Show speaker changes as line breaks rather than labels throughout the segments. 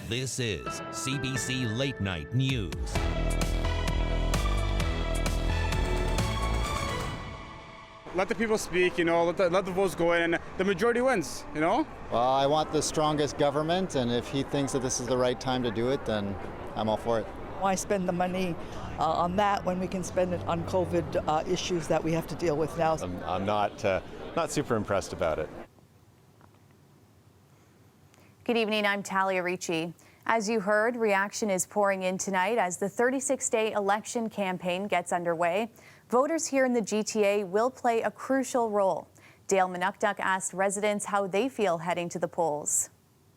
This is CBC Late Night News.
Let the people speak, let the votes go in, and the majority wins,
Well, I want the strongest government, and if he thinks that this is the right time to do it, then I'm all for it.
Why spend the money on that when we can spend it on COVID issues that we have to deal with now?
I'm not super impressed about it.
Good evening, I'm Talia Ricci. As you heard, reaction is pouring in tonight as the 36-day election campaign gets underway. Voters here in the GTA will play a crucial role. Dale Manukduk asked residents how they feel heading to the polls.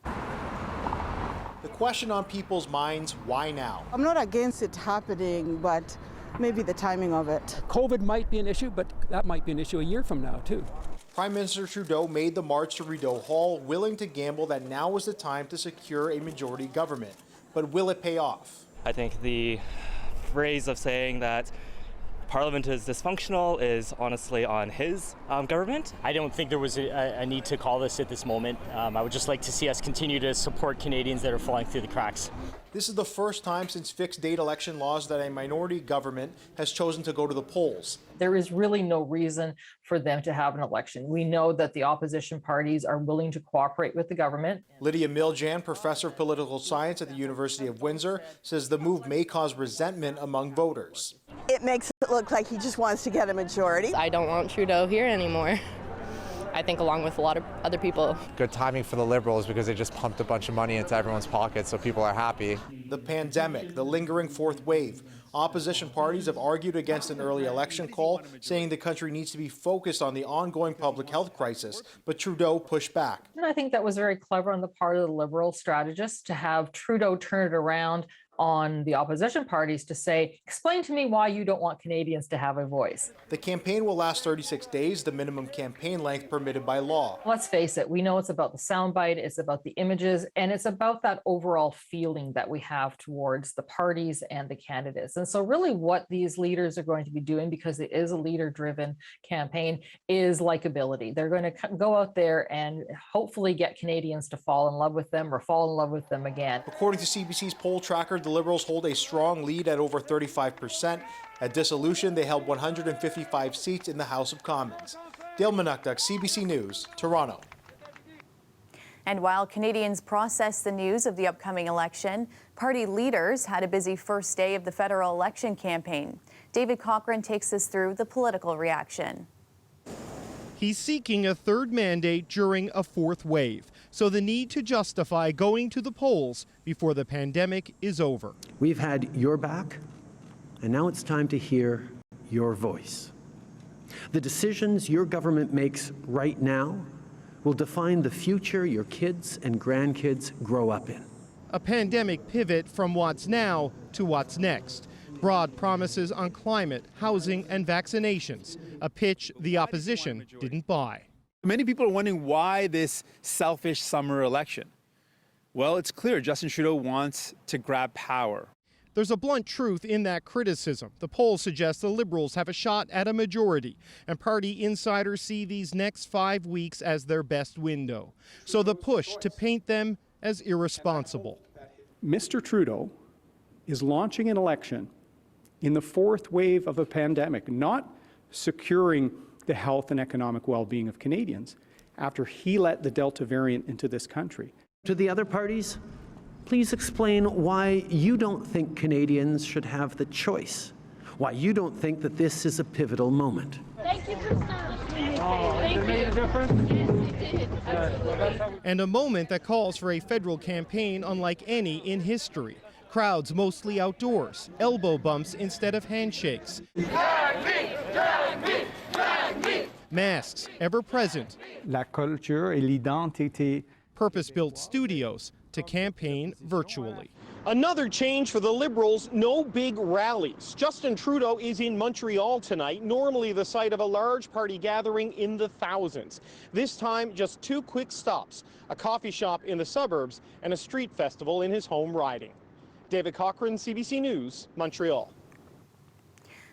The question on people's minds, why now?
I'm not against it happening, but maybe the timing of it.
COVID might be an issue, but that might be an issue a year from now, too.
Prime Minister Trudeau made the march to Rideau Hall, willing to gamble that now is the time to secure a majority government. But will it pay off?
I think the phrase of saying that Parliament is dysfunctional is honestly on his government.
I don't think there was a need to call this at this moment. I would just like to see us continue to support Canadians that are falling through the cracks.
This is the first time since fixed date election laws that a minority government has chosen to go to the polls.
There is really no reason for them to have an election. We know that the opposition parties are willing to cooperate with the government.
Lydia Miljan, professor of political science at the University of Windsor, says the move may cause resentment among voters.
It makes it look like he just wants to get a majority.
I don't want Trudeau here anymore. I think along with a lot of other people.
Good timing for the Liberals because they just pumped a bunch of money into everyone's pockets, so people are happy.
The pandemic, the lingering fourth wave. Opposition parties have argued against an early election call, saying the country needs to be focused on the ongoing public health crisis, but Trudeau pushed back.
And I think that was very clever on the part of the Liberal strategists to have Trudeau turn it around on the opposition parties to say, explain to me why you don't want Canadians to have a voice.
The campaign will last 36 days, the minimum campaign length permitted by law.
Let's face it, we know it's about the soundbite, it's about the images, and it's about that overall feeling that we have towards the parties and the candidates. And so really what these leaders are going to be doing, because it is a leader-driven campaign, is likability. They're going to go out there and hopefully get Canadians to fall in love with them or fall in love with them again.
According to CBC's poll tracker, the Liberals hold a strong lead at over 35%. At dissolution, they held 155 seats in the House of Commons. Dale Manukduk, CBC News, Toronto.
And while Canadians process the news of the upcoming election, party leaders had a busy first day of the federal election campaign. David Cochrane takes us through the political reaction.
He's seeking a third mandate during a fourth wave, so the need to justify going to the polls before the pandemic is over.
We've had your back, and now it's time to hear your voice. The decisions your government makes right now will define the future your kids and grandkids grow up in.
A pandemic pivot from what's now to what's next. Broad promises on climate, housing, and vaccinations, a pitch the opposition didn't buy.
Many people are wondering why this selfish summer election. Well, it's clear Justin Trudeau wants to grab power.
There's a blunt truth in that criticism. The polls suggest the Liberals have a shot at a majority, and party insiders see these next 5 weeks as their best window. So the push to paint them as irresponsible.
Mr. Trudeau is launching an election in the fourth wave of a pandemic, not securing the health and economic well-being of Canadians after he let the Delta variant into this country.
To the other parties, please explain why you don't think Canadians should have the choice, why you don't think that this is a pivotal moment.
Thank you for serving.
And a moment that calls for a federal campaign unlike any in history. Crowds mostly outdoors, elbow bumps instead of handshakes.
Drag me, drag me, drag me.
Masks ever present.
La culture et l'identité.
Purpose-built studios to campaign virtually. Another change for the Liberals, no big rallies. Justin Trudeau is in Montreal tonight, normally the site of a large party gathering in the thousands. This time, just 2 quick stops, a coffee shop in the suburbs and a street festival in his home riding. David Cochrane, CBC News, Montreal.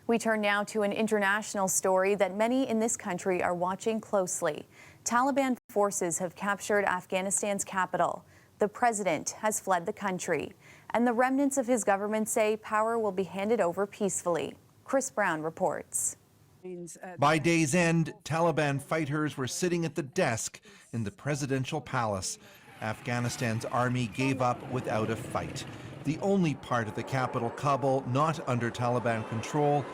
We turn now to an international story that many in this country are watching closely. Taliban forces have captured Afghanistan's capital. The president has fled the country, and the remnants of his government say power will be handed over peacefully. Chris Brown reports.
By day's end, Taliban fighters were sitting at the desk in the presidential palace. Afghanistan's army gave up without a fight. The only part of the capital, Kabul, not under Taliban control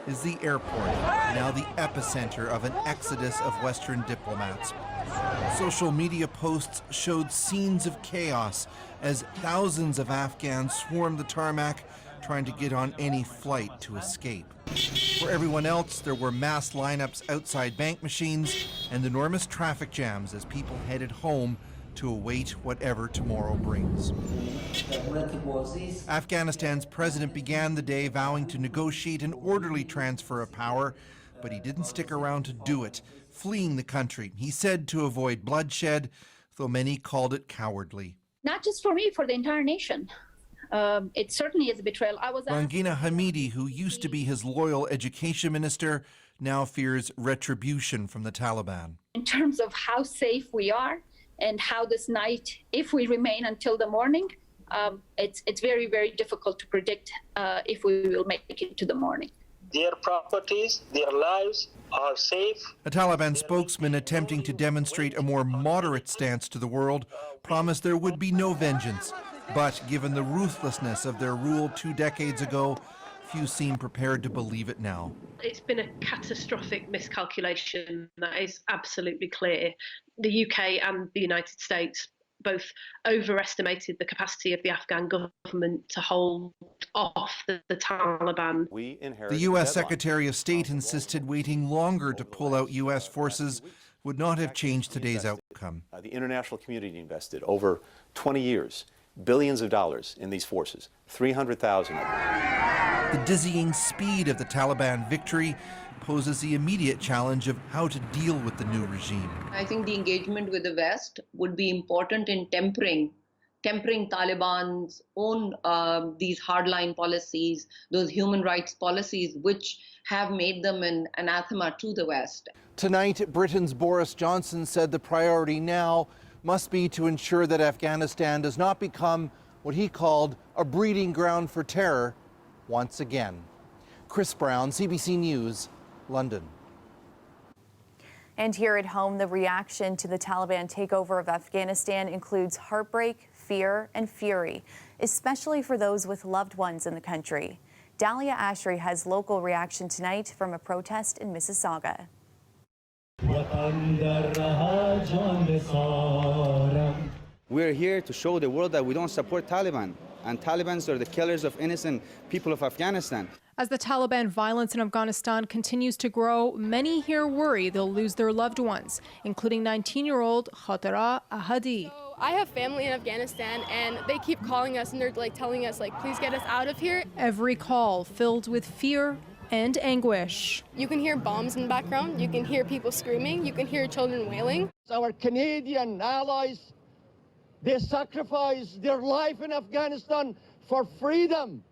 is the airport, now the epicenter of an exodus of Western diplomats. Social media posts showed scenes of chaos as thousands of Afghans swarmed the tarmac, trying to get on any flight to escape. For everyone else, there were mass lineups outside bank machines and enormous traffic jams as people headed home to await whatever tomorrow brings. Afghanistan's president began the day vowing to negotiate an orderly transfer of power, but he didn't stick around to do it, fleeing the country, he said, to avoid bloodshed, though many called it cowardly.
Not just for me, for the entire nation. It certainly is a betrayal.
Rangina Hamidi, who used to be his loyal education minister, now fears retribution from the Taliban.
In terms of how safe we are and how this night, if we remain until the morning, it's very, very difficult to predict if we will make it to the morning.
Their properties, their lives are safe.
A Taliban spokesman attempting to demonstrate a more moderate stance to the world promised there would be no vengeance. But given the ruthlessness of their rule 2 decades ago, few seem prepared to believe it now.
It's been a catastrophic miscalculation, that is absolutely clear. The UK and the United States both overestimated the capacity of the Afghan government to hold off the Taliban.
The U.S. Secretary of State insisted waiting longer to pull out U.S. forces would not have changed today's outcome.
The international community invested over 20 years, billions of dollars in these forces, 300,000 of them.
The dizzying speed of the Taliban victory poses the immediate challenge of how to deal with the new regime.
I think the engagement with the West would be important in tempering Taliban's own these hardline policies, those human rights policies, which have made them an anathema to the West.
Tonight, Britain's Boris Johnson said the priority now must be to ensure that Afghanistan does not become what he called a breeding ground for terror once again. Chris Brown, CBC News, London.
And here at home, the reaction to the Taliban takeover of Afghanistan includes heartbreak, fear, and fury, especially for those with loved ones in the country. Dahlia Ashry has local reaction tonight from a protest in Mississauga.
We're here to show the world that we don't support Taliban, and Talibans are the killers of innocent people of Afghanistan.
As the Taliban violence in Afghanistan continues to grow, many here worry they'll lose their loved ones, including 19-year-old Khatara Ahadi.
I have family in Afghanistan, and they keep calling us, and they're telling us, please get us out of here.
Every call filled with fear and anguish.
You can hear bombs in the background. You can hear people screaming. You can hear children wailing.
Our Canadian allies, they sacrificed their life in Afghanistan for freedom.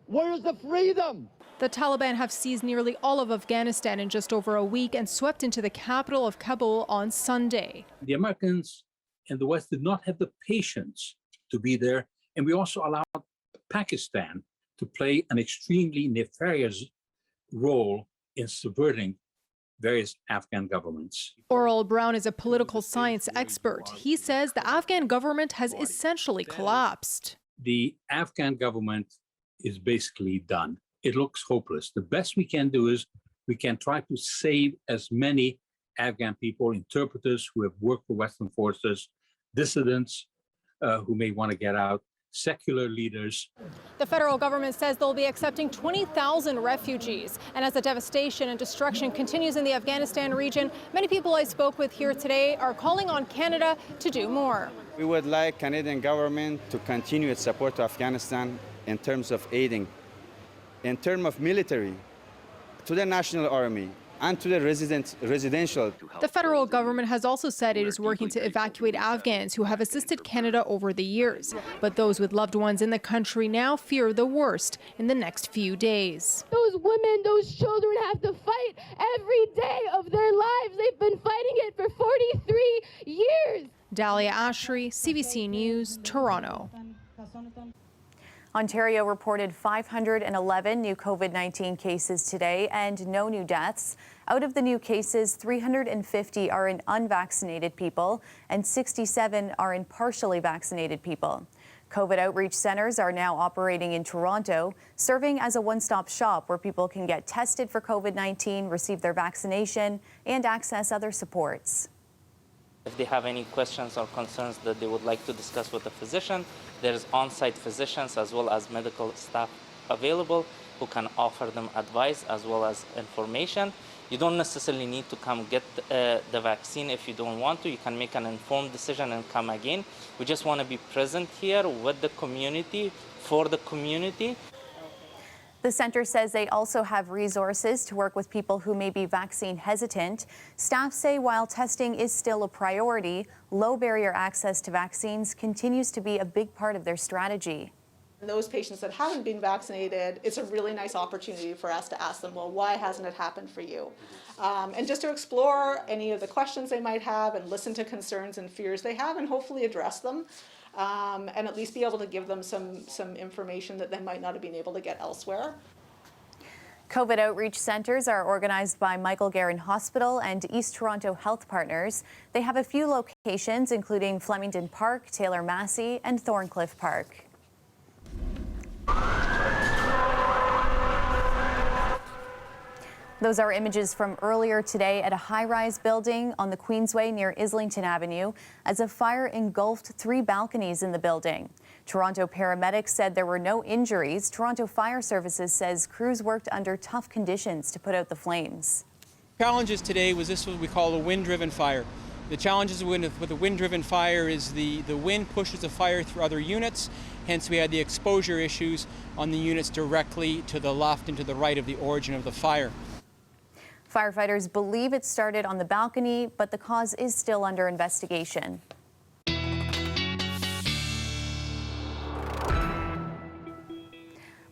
Where is the freedom?
The Taliban have seized nearly all of Afghanistan in just over a week and swept into the capital of Kabul on Sunday.
The Americans and the West did not have the patience to be there, and we also allowed Pakistan to play an extremely nefarious role in subverting various Afghan governments.
Oral Brown is a political science expert. He says the Afghan government has essentially collapsed.
The Afghan government is basically done. It looks hopeless. The best we can do is we can try to save as many Afghan people, interpreters who have worked for Western forces, dissidents who may want to get out, secular leaders.
The federal government says they'll be accepting 20,000 refugees. And as the devastation and destruction continues in the Afghanistan region, many people I spoke with here today are calling on Canada to do more.
We would like Canadian government to continue its support to Afghanistan in terms of aiding, in terms of military, to the National Army, and to the residential.
The federal government has also said it is working to evacuate Afghans who have assisted Canada over the years. But those with loved ones in the country now fear the worst in the next few days.
Those women, those children have to fight every day of their lives. They've been fighting it for 43 years.
Dahlia Ashry, CBC News, Toronto.
Ontario reported 511 new COVID-19 cases today and no new deaths. Out of the new cases, 350 are in unvaccinated people and 67 are in partially vaccinated people. COVID outreach centres are now operating in Toronto, serving as a one-stop shop where people can get tested for COVID-19, receive their vaccination, and access other supports.
If they have any questions or concerns that they would like to discuss with a physician, there's on-site physicians as well as medical staff available who can offer them advice as well as information. You don't necessarily need to come get the vaccine if you don't want to. You can make an informed decision and come again. We just want to be present here with the community, for the community.
The center says they also have resources to work with people who may be vaccine hesitant. Staff say while testing is still a priority, low barrier access to vaccines continues to be a big part of their strategy.
Those patients that haven't been vaccinated, it's a really nice opportunity for us to ask them, well, why hasn't it happened for you? And just to explore any of the questions they might have and listen to concerns and fears they have and hopefully address them. And at least be able to give them some information that they might not have been able to get elsewhere.
COVID outreach centres are organised by Michael Garron Hospital and East Toronto Health Partners. They have a few locations, including Flemington Park, Taylor Massey, and Thorncliffe Park. Those are images from earlier today at a high-rise building on the Queensway near Islington Avenue as a fire engulfed 3 balconies in the building. Toronto paramedics said there were no injuries. Toronto Fire Services says crews worked under tough conditions to put out the flames.
Challenges today was this what we call a wind-driven fire. The challenges with a wind-driven fire is the wind pushes the fire through other units. Hence, we had the exposure issues on the units directly to the left and to the right of the origin of the fire.
Firefighters believe it started on the balcony, but the cause is still under investigation.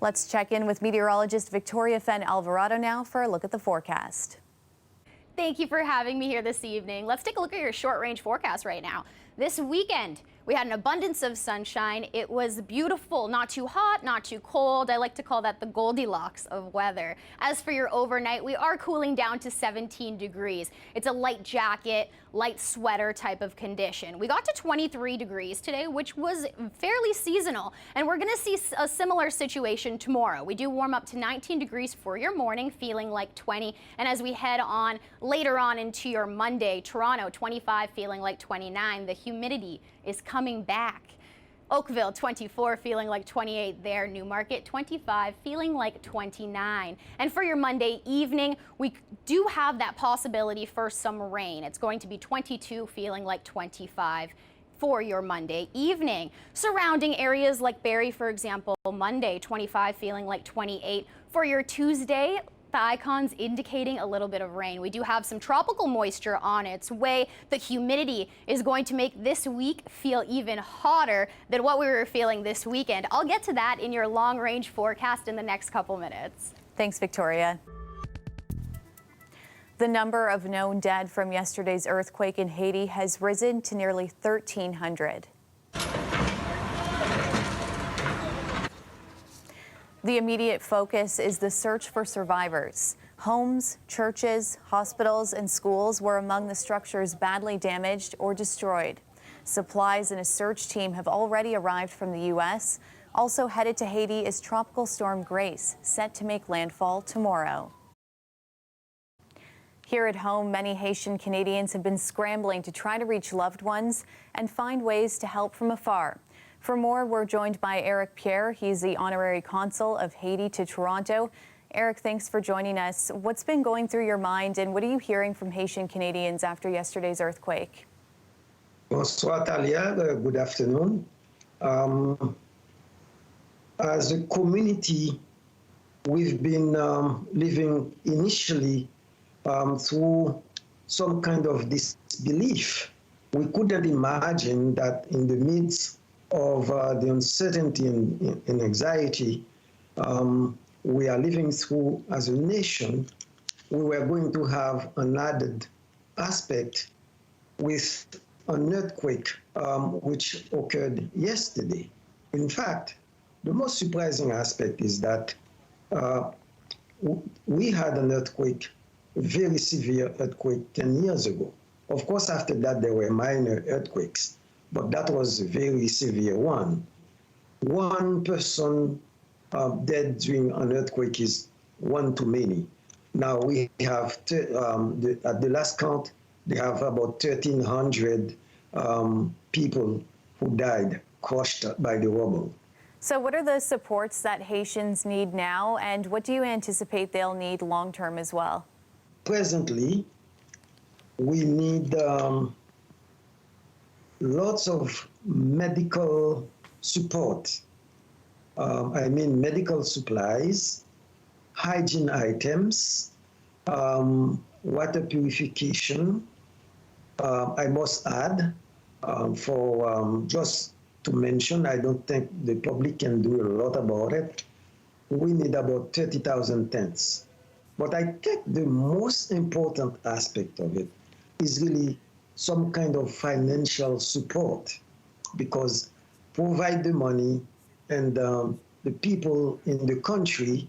Let's check in with meteorologist Victoria Fenn Alvarado now for a look at the forecast.
Thank you for having me here this evening. Let's take a look at your short-range forecast right now. This weekend, we had an abundance of sunshine. It was beautiful, not too hot, not too cold. I like to call that the Goldilocks of weather. As for your overnight, we are cooling down to 17 degrees. It's a light jacket, light sweater type of condition. We got to 23 degrees today, which was fairly seasonal, and we're gonna see a similar situation tomorrow. We do warm up to 19 degrees for your morning, feeling like 20, and as we head on later on into your Monday, Toronto 25, feeling like 29. The humidity is coming back. Oakville 24, feeling like 28 there. Newmarket 25, feeling like 29. And for your Monday evening, we do have that possibility for some rain. It's going to be 22, feeling like 25 for your Monday evening. Surrounding areas like Barrie, for example, Monday 25, feeling like 28. For your Tuesday, the icons indicating a little bit of rain. We do have some tropical moisture on its way. The humidity is going to make this week feel even hotter than what we were feeling this weekend. I'll get to that in your long-range forecast in the next couple minutes.
Thanks, Victoria. The number of known dead from yesterday's earthquake in Haiti has risen to nearly 1,300. The immediate focus is the search for survivors. Homes, churches, hospitals, and schools were among the structures badly damaged or destroyed. Supplies and a search team have already arrived from the U.S. Also headed to Haiti is Tropical Storm Grace, set to make landfall tomorrow. Here at home, many Haitian Canadians have been scrambling to try to reach loved ones and find ways to help from afar. For more, we're joined by Eric Pierre. He's the Honorary Consul of Haiti to Toronto. Eric, thanks for joining us. What's been going through your mind, and what are you hearing from Haitian Canadians after yesterday's earthquake?
Bonsoir, Talia. Good afternoon. As a community, we've been living initially through some kind of disbelief. We couldn't imagine that in the midst of the uncertainty and anxiety we are living through as a nation, we were going to have an added aspect with an earthquake which occurred yesterday. In fact, the most surprising aspect is that we had an earthquake, a very severe earthquake 10 years ago. Of course, after that, there were minor earthquakes, but that was a very severe one. One person dead during an earthquake is one too many. Now we have, at the last count, they have about 1,300 people who died crushed by the rubble.
So what are the supports that Haitians need now, and what do you anticipate they'll need long-term as well?
Presently, we need lots of medical support. I mean medical supplies, hygiene items, water purification. I must add, just to mention, I don't think the public can do a lot about it. We need about 30,000 tents. But I think the most important aspect of it is really some kind of financial support, because provide the money and the people in the country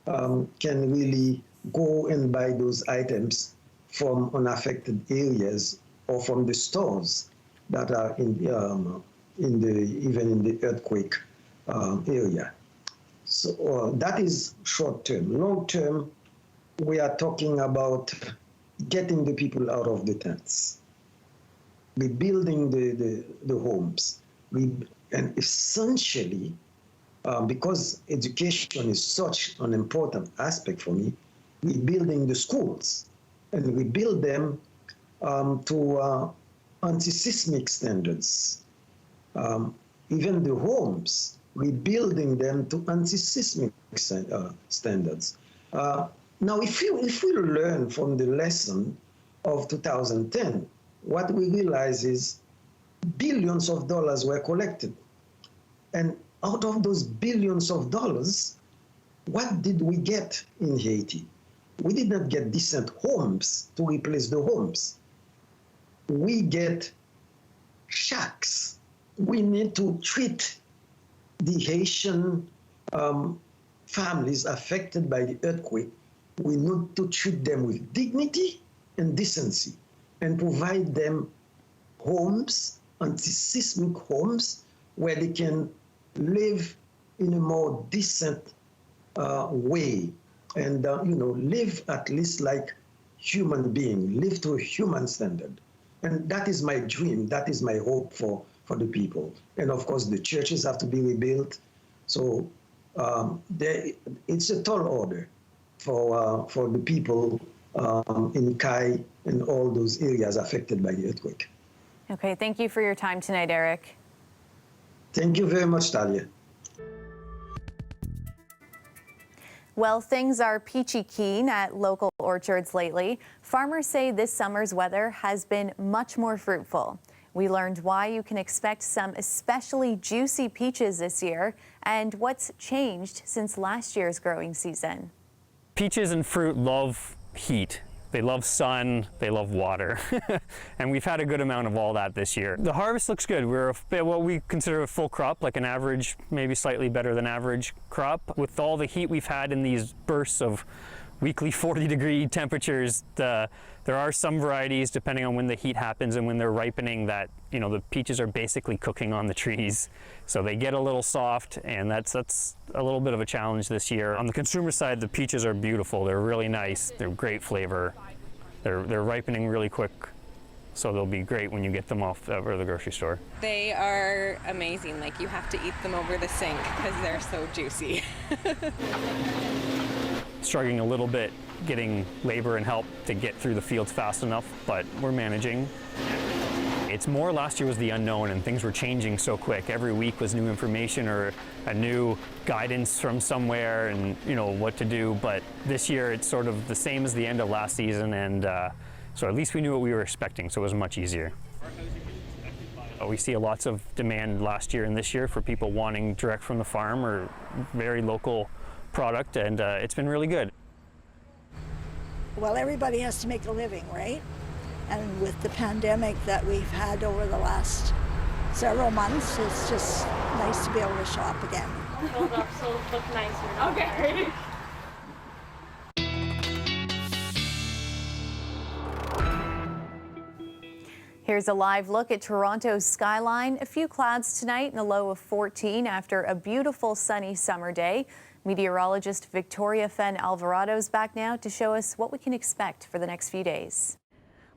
can really go and buy those items from unaffected areas or from the stores that are even in the earthquake area. So that is short term. Long term, we are talking about getting the people out of the tents, rebuilding the homes, and essentially, because education is such an important aspect for me, rebuilding the schools and rebuild them to anti-seismic standards. Even the homes, rebuilding them to anti-seismic standards. Now, if we learn from the lesson of 2010, what we realize is billions of dollars were collected. And out of those billions of dollars, what did we get in Haiti? We did not get decent homes to replace the homes. We get shacks. We need to treat the Haitian families affected by the earthquake. We need to treat them with dignity and decency and provide them homes, anti-seismic homes, where they can live in a more decent way and live at least like human being, live to a human standard. And that is my dream, that is my hope for the people. And of course, the churches have to be rebuilt. So it's a tall order for the people in Kai and all those areas affected by the earthquake.
Okay, thank you for your time tonight, Eric.
Thank you very much, Talia.
Well, things are peachy keen at local orchards lately. Farmers say this summer's weather has been much more fruitful. We learned why you can expect some especially juicy peaches this year and what's changed since last year's growing season.
Peaches and fruit love heat. They love sun, they love water. And we've had a good amount of all that this year. The harvest looks good. We're what we consider a full crop, like an average, maybe slightly better than average crop. With all the heat we've had in these bursts of weekly 40-degree temperatures, there are some varieties, depending on when the heat happens and when they're ripening, that the peaches are basically cooking on the trees. So they get a little soft, and that's a little bit of a challenge this year. On the consumer side, the peaches are beautiful. They're really nice. They're great flavor. They're ripening really quick, so they'll be great when you get them off over the grocery store.
They are amazing. Like, you have to eat them over the sink because they're so juicy.
Struggling a little bit getting labor and help to get through the fields fast enough, but we're managing. It's more last year was the unknown, and things were changing so quick. Every week was new information or a new guidance from somewhere, and what to do. But this year it's sort of the same as the end of last season, and so at least we knew what we were expecting, so it was much easier. We see lots of demand last year and this year for people wanting direct from the farm or very local product, and it's been really good.
Well, everybody has to make a living, right?
And with the pandemic that we've had over the last several months, it's just nice to be able to shop again.
Filled up, so look nicer. Okay.
Here's a live look at Toronto's skyline. A few clouds tonight and a low of 14 after a beautiful sunny summer day. Meteorologist Victoria Fenn Alvarado is back now to show us what we can expect for the next few days.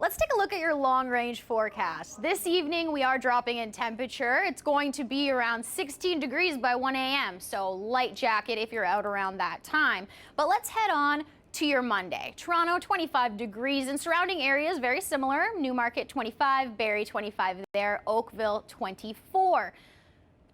Let's take a look at your long-range forecast. This evening, we are dropping in temperature. It's going to be around 16 degrees by 1 a.m., so light jacket if you're out around that time. But let's head on to your Monday. Toronto, 25 degrees, and surrounding areas very similar. Newmarket, 25, Barrie, 25 there, Oakville, 24.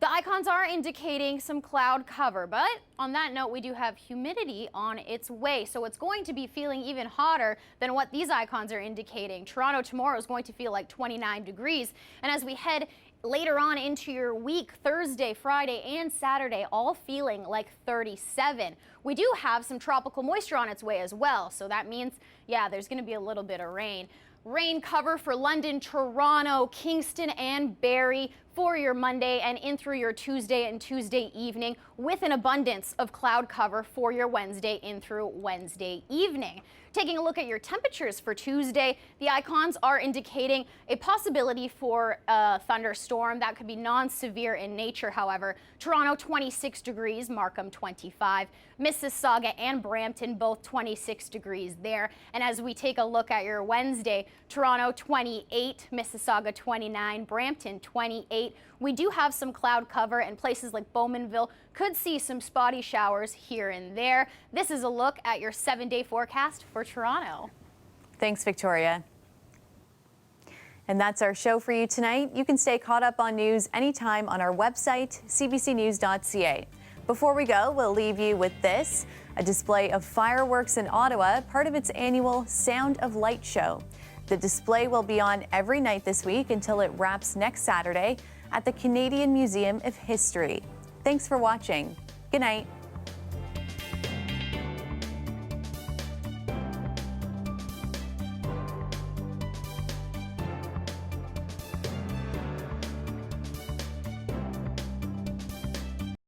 The icons are indicating some cloud cover, but on that note, we do have humidity on its way, so it's going to be feeling even hotter than what these icons are indicating. Toronto tomorrow is going to feel like 29 degrees, and as we head later on into your week, Thursday, Friday, and Saturday, all feeling like 37. We do have some tropical moisture on its way as well, so that means, yeah, there's going to be a little bit of rain. Rain cover for London, Toronto, Kingston, and Barrie for your Monday and in through your Tuesday and Tuesday evening, with an abundance of cloud cover for your Wednesday in through Wednesday evening. Taking a look at your temperatures for Tuesday, the icons are indicating a possibility for a thunderstorm that could be non-severe in nature, however. Toronto, 26 degrees, Markham, 25. Mississauga and Brampton, both 26 degrees there. And as we take a look at your Wednesday, Toronto, 28, Mississauga, 29, Brampton, 28. We do have some cloud cover, and places like Bowmanville could see some spotty showers here and there. This is a look at your 7-day forecast for Toronto.
Thanks, Victoria. And that's our show for you tonight. You can stay caught up on news anytime on our website, cbcnews.ca. Before we go, we'll leave you with this, a display of fireworks in Ottawa, part of its annual Sound of Light show. The display will be on every night this week until it wraps next Saturday at the Canadian Museum of History. Thanks for watching. Good night.